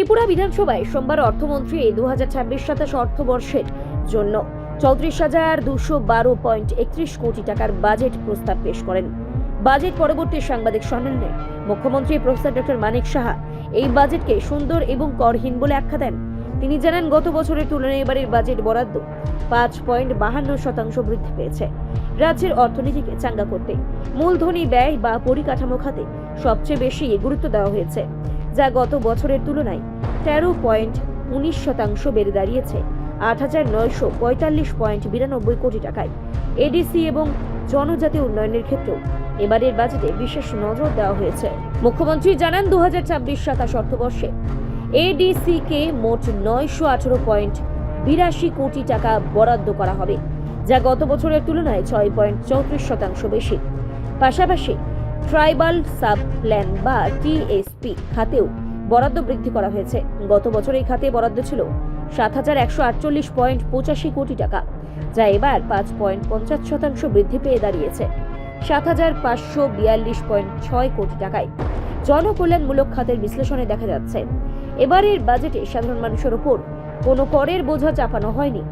ত্রিপুরা বিধানসভায় সোমবার অর্থমন্ত্রী 2026-27 অর্থবর্ষের জন্য 34,212.31 কোটি টাকার বাজেট প্রস্তাব পেশ করেন। বাজেট পরবর্তী সাংবাদিক সম্মেলনে মুখ্যমন্ত্রী প্রফেসর ডক্টর মানিক সাহা এই বাজেটকে সুন্দর এবং করহীন বলে আখ্যা দেন। তিনি জানান, গত বছরের তুলনায় এবারের বাজেট বরাদ্দ 5.52% বৃদ্ধি পেয়েছে। রাজ্যের অর্থনীতিকে চাঙ্গা করতে মূলধনী ব্যয় বা পরিকাঠামো খাতে সবচেয়ে বেশি গুরুত্ব দেওয়া হয়েছে, যা গত বছরের তুলনায় 13.19% বেড়ে দাঁড়িয়েছে 8,945.92 কোটি টাকায়। এডিসি এবং জনজাতি উন্নয়নের ক্ষেত্রেও এবারের বাজেটে বিশেষ নজর দেওয়া হয়েছে। মুখ্যমন্ত্রী জানান, 2026-27 অর্থবর্ষে এডিসি কে মোট 918.82 কোটি টাকা বরাদ্দ করা হবে, যা গত বছরের তুলনায় 6.34% বেশি। পাশাপাশি ট্রাইবাল সাব প্ল্যান বা টিএসপি খাতেও বরাদ্দ বৃদ্ধি করা হয়েছে। গত বছর এই খাতে বরাদ্দ ছিল 7,148.85 কোটি টাকা, যা এবার 5.50% বৃদ্ধি পেয়ে দাঁড়িয়েছে 7,542.6 কোটি টাকায়। জনকল্যাণমূলক খাতের বিশ্লেষণে দেখা যাচ্ছে, এবারের বাজেটে সাধারণ মানুষের ওপর কোনো করের বোঝা চাপানো হয়নি।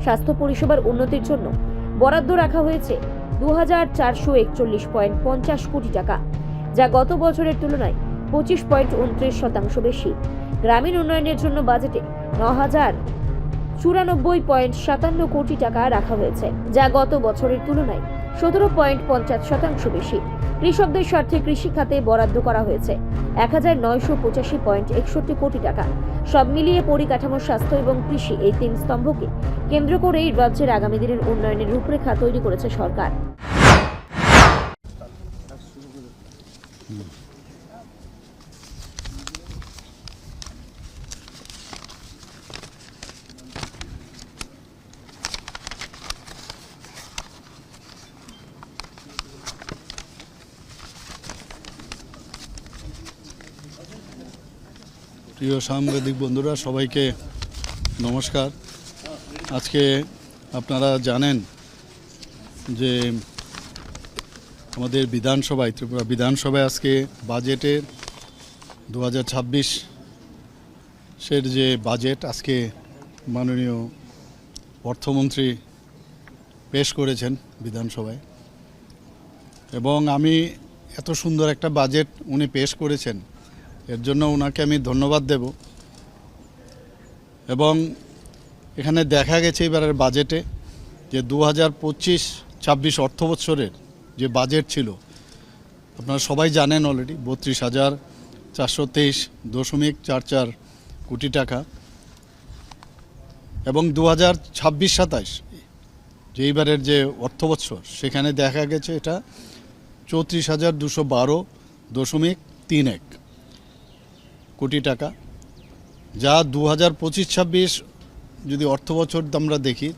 স্বাস্থ্য পরিষেবার উন্নতির জন্য বরাদ্দ রাখা হয়েছে 2,441.50 কোটি টাকা, যা গত বছরের তুলনায় 25.29% বেশি। গ্রামীণ উন্নয়নের জন্য বাজেটে 9,094.57 কোটি টাকা রাখা হয়েছে, যা গত বছরের তুলনায় 17.50% বেশি। কৃষকদের স্বার্থে কৃষি খাতে বরাদ্দ করা হয়েছে 1,985.61 কোটি টাকা। সব মিলিয়ে পরিকাঠামো, স্বাস্থ্য এবং কৃষি এই তিন স্তম্ভকে কেন্দ্র করেই রাজ্যের আগামী দিনের উন্নয়নের রূপরেখা তৈরি করেছে সরকার। প্রিয় সাংবাদিক বন্ধুরা, সবাইকে নমস্কার। আজকে আপনারা জানেন যে আমাদের বিধানসভায়, ত্রিপুরা বিধানসভায় আজকে বাজেটের 2026-এর যে বাজেট আজকে মাননীয় অর্থমন্ত্রী পেশ করেছেন বিধানসভায়, এবং আমি এত সুন্দর একটা বাজেট উনি পেশ করেছেন, এর জন্য ওনাকে আমি ধন্যবাদ দেব। এবং এখানে দেখা গেছে এবারের বাজেটে যে 2025-26 অর্থবৎসরের যে বাজেট ছিল, আপনারা সবাই জানেন অলরেডি 32,423.44 কোটি টাকা, এবং 2026-27 যে এইবারের যে অর্থবৎসর সেখানে দেখা গেছে এটা 34,212.31 কোটি টাকা, যা 2025-26 যদি অর্থবছর আমরা দেখি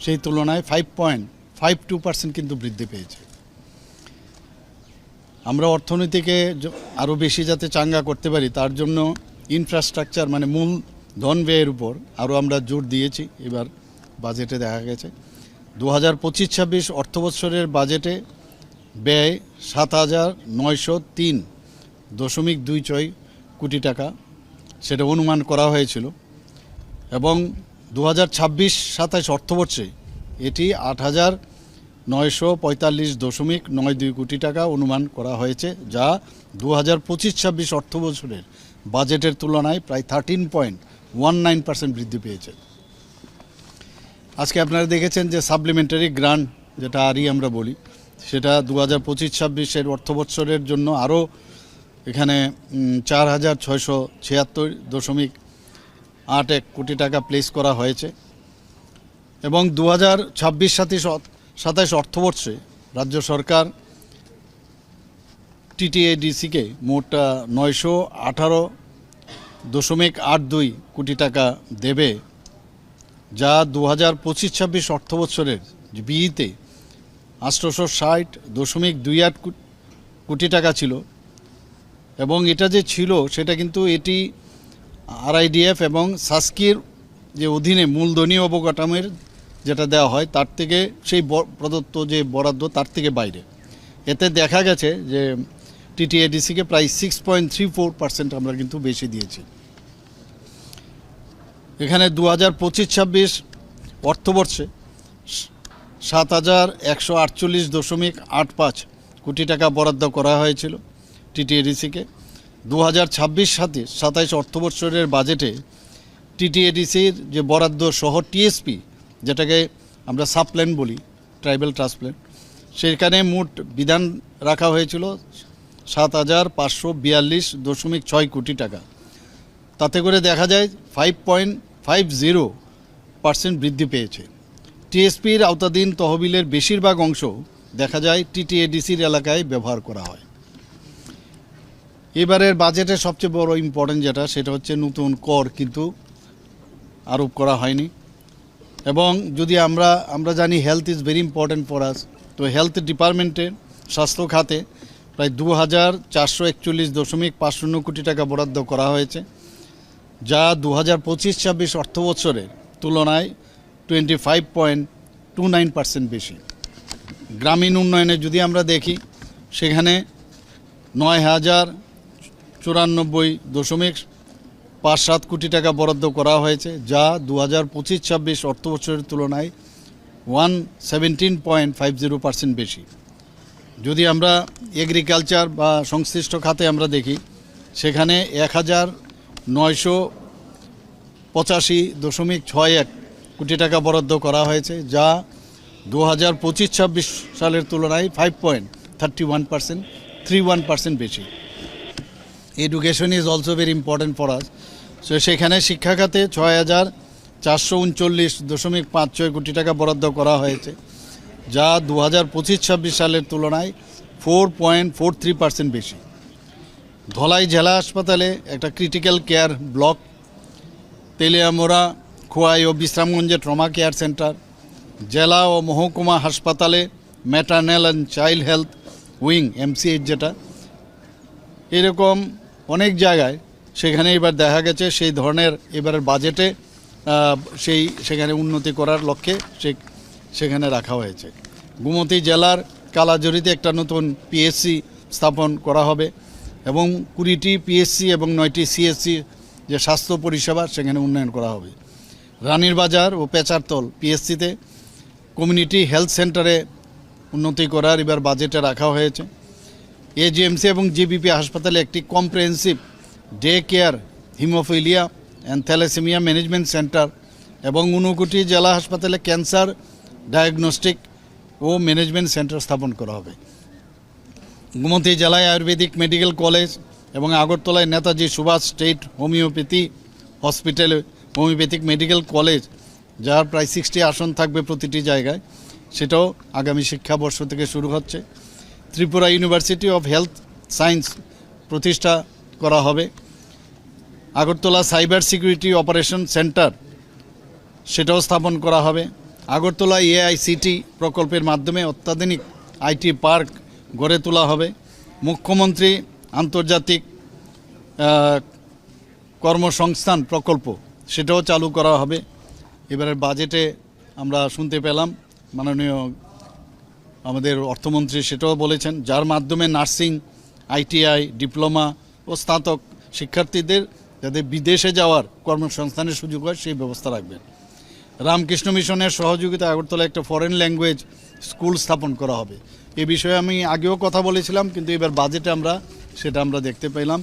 সেই তুলনায় 5.52% কিন্তু বৃদ্ধি পেয়েছে। আমরা অর্থনীতিকে আরও বেশি যাতে চাঙ্গা করতে পারি তার জন্য ইনফ্রাস্ট্রাকচার মানে মূলধন ব্যয়ের উপর আরও আমরা জোর দিয়েছি। এবার বাজেটে দেখা গেছে 2025-26 অর্থবৎসরের বাজেটে ব্যয় 7,903.26 কোটি টাকা, সেটা অনুমান করা হয়েছিল, এবং 2026-27 অর্থবর্ষে এটি 8,945.92 কোটি টাকা অনুমান করা হয়েছে, যা 2025-26 অর্থবছরের বাজেটের তুলনায় প্রায় 13.19% বৃদ্ধি পেয়েছে। আজকে আপনারা দেখেছেন যে সাপ্লিমেন্টারি গ্রান্ট, যেটা আরই আমরা বলি, সেটা 2025-26 অর্থবৎসরের জন্য আরও এখানে 4,676.81 কোটি টাকা প্লেস করা হয়েছে। এবং 2026-27 অর্থবর্ষে রাজ্য সরকার টিটিএডিসিকে মোট 918.82 কোটি টাকা দেবে, যা 2025-26 অর্থবৎসরের বিইতে 860.28 কোটি টাকা ছিল। এবং এটা যে ছিল সেটা কিন্তু এটি আরআইডিএফ এবং সাস্কির যে অধীনে মূলধনী অবকাঠামোর যেটা দেওয়া হয় তার থেকে সেই প্রদত্ত যে বরাদ্দ তার থেকে বাইরে। এতে দেখা গেছে যে টিটিএডিসিকে প্রায় 6.34% আমরা কিন্তু বেশি দিয়েছি। এখানে 2025-26 অর্থবর্ষে 7,148.85 কোটি টাকা বরাদ্দ করা হয়েছিল টিটিএডিসিকে। 2026-27 অর্থবর্ষের বাজেটে টিটিএডিসির যে বরাদ্দ সহ টিএসপি, যেটাকে আমরা সাবপ্ল্যান বলি, ট্রাইবাল ট্রাস্ট প্ল্যান, সেখানে মোট বিধান রাখা হয়েছিল 7,542.6 কোটি টাকা। তাতে করে দেখা যায় 5.50% বৃদ্ধি পেয়েছে। টিএসপির আওতাধীন তহবিলের বেশিরভাগ অংশ দেখা যায় টিটিএডিসির এলাকায় ব্যবহার করা হয়। এবারের বাজেটের সবচেয়ে বড় ইম্পর্টেন্ট যেটা, সেটা হচ্ছে নতুন কর কিন্তু আরোপ করা হয়নি। এবং যদি আমরা জানি health is very important for us, তো হেলথ ডিপার্টমেন্টের স্বাস্থ্য খাতে প্রায় 2,441.50 কোটি টাকা বরাদ্দ করা হয়েছে, যা 2025-26 অর্থবৎসরের তুলনায় 25.29% বেশি। গ্রামীণ উন্নয়নে যদি আমরা দেখি, সেখানে 9,094.57 কোটি টাকা বরাদ্দ করা হয়েছে, যা 2025-26 অর্থবৎসরের তুলনায় 117.50% বেশি। যদি আমরা এগ্রিকালচার বা সংশ্লিষ্ট খাতে আমরা দেখি, সেখানে 1,985.61 কোটি টাকা বরাদ্দ করা হয়েছে, যা 2025-26 সালের তুলনায় 5.31% বেশি। Education is also very important for us. So সেখানে শিক্ষা খাতে 6,439.56 কোটি টাকা বরাদ্দ করা হয়েছে, যা 2025-26 সালের তুলনায় 4.43% বেশি। ধলাই জেলা হাসপাতালে একটা critical care block, Teliamura, Khowai ও বিশ্রামগঞ্জে ট্রমা কেয়ার সেন্টার, জেলা ও মহকুমা হাসপাতালে maternal and child health wing MCH যেটা, এরকম অনেক জায়গায় সেখানে এবার দেখা গেছে সেই ধরনের এবারের বাজেটে সেখানে উন্নতি করার লক্ষ্যে সেখানে রাখা হয়েছে। গোমতী জেলার কালাজুরিতে একটা নতুন PSC স্থাপন করা হবে এবং 20টি PSC এবং 9টি CSC যে স্বাস্থ্য পরিষেবা সেখানে উন্নয়ন করা হবে। রানীর বাজার ও পেচারতল PSCতে কমিউনিটি হেলথ সেন্টারে উন্নতি করার এবার বাজেটে রাখা হয়েছে। AGMC এবং GBP হাসপাতালে একটি comprehensive day care, haemophilia and thalassaemia management centre এবং 59টি জেলা হাসপাতালে ক্যান্সার ডায়াগনস্টিক ও ম্যানেজমেন্ট সেন্টার স্থাপন করা হবে। গোমতী জেলায় আয়ুর্বেদিক মেডিকেল কলেজ এবং আগরতলায় নেতাজি সুভাষ স্টেট হোমিওপ্যাথি হসপিটালে হোমিওপ্যাথিক মেডিকেল কলেজ, যার প্রায় 60 আসন থাকবে প্রতিটি জায়গায়, সেটাও আগামী শিক্ষাবর্ষ থেকে শুরু হচ্ছে। Tripura university of health science প্রতিষ্ঠা করা হবে। Agartala cyber security operation centre সেটাও স্থাপন করা হবে। আগরতলা AICT প্রকল্পের মাধ্যমে অত্যাধুনিক IT পার্ক গড়ে তোলা হবে। মুখ্যমন্ত্রী আন্তর্জাতিক কর্মসংস্থান প্রকল্প সেটাও চালু করা হবে। এবারের বাজেটে আমরা শুনতে পেলাম মাননীয় আমাদের অর্থমন্ত্রী সেটাও বলেছেন, যার মাধ্যমে নার্সিং, ITI, ডিপ্লোমা ও স্নাতক শিক্ষার্থীদের যাতে বিদেশে যাওয়ার কর্মসংস্থানের সুযোগ হয় সেই ব্যবস্থা রাখবেন। রামকৃষ্ণ মিশনের সহযোগিতা আগরতলা একটা ফরেন ল্যাঙ্গুয়েজ স্কুল স্থাপন করা হবে। এ বিষয়ে আমি আগেও কথা বলেছিলাম, কিন্তু এবার বাজেটে সেটা আমরা দেখতে পেলাম।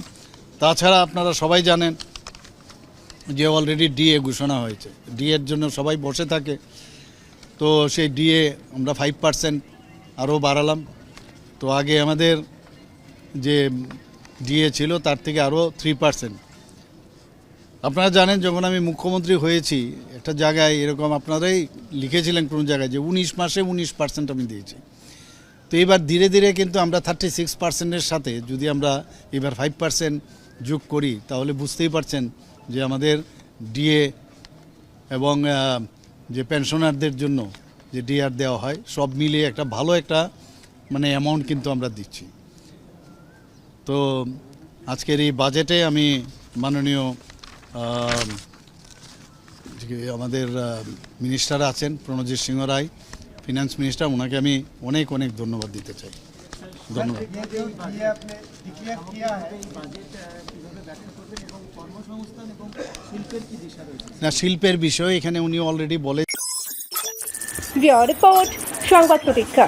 তাছাড়া আপনারা সবাই জানেন যে অলরেডি DA ঘোষণা হয়েছে। DA এর জন্য সবাই বসে থাকে, তো সেই DA আমরা 5% আরও বাড়ালাম। তো আগে আমাদের যে DA ছিল তার থেকে আরও 3%। আপনারা জানেন যখন আমি মুখ্যমন্ত্রী হয়েছি একটা জায়গায় এরকম আপনারাই লিখেছিলেন কোনো জায়গায় যে 19 মাসে 19% আমি দিয়েছি। তো এবার ধীরে ধীরে কিন্তু আমরা 36%-এর সাথে যদি আমরা এবার 5% যোগ করি, তাহলে বুঝতেই পারছেন যে আমাদের DA এবং যে পেনশনারদের জন্য যে DAR দেওয়া হয় সব মিলিয়ে একটা ভালো একটা অ্যামাউন্ট কিন্তু আমরা দিচ্ছি। তো আজকের এই বাজেটে আমি মাননীয় আমাদের মিনিস্টার আছেন প্রণজিৎ সিংহ রায়, ফিনান্স মিনিস্টার, ওনাকে আমি অনেক অনেক ধন্যবাদ দিতে চাই। ধন্যবাদ। না, শিল্পের বিষয় এখানে উনি অলরেডি বলে রিপোর্ট সংবাদ প্রতীক্ষা।